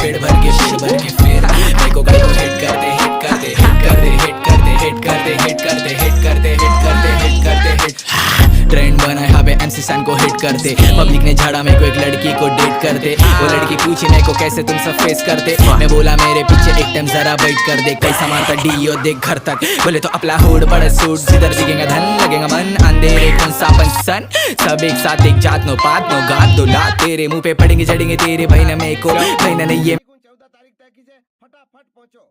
पेड़ भर के फिर मेरे को गाय को हिट कर दे हिट कर दे हिट कर दे हिट कर दे हिट कर दे हिट कर दे हिट कर दे हिट कर दे हिट कर दे हिट ट्रेंड बना यहाँ पे MC सन को हिट करते पब्लिक ने झाड़ा मेरे को एक लड़की को डेट करते वो लड़की पूछी मेरे को कैसे तुम सब फेस करते मैं बोला मेरे पीछे एक टाइम जरा वेट कर दे कैसा मारता डीओ देख घर तक बोले तो अपना होड़ बड़ा सूट जिधर दिखेगा धन लगेगा मन अंधेरे कौन सा सन सब एक साथ एक जात नो पात नो गात दो लात तेरे मुंह पे पड़ेंगे चढ़ेंगे तेरे भाई ना मेरे को भाई ना नहीं ये 14 तारीख तय कीजिए, फटाफट पहुंचो।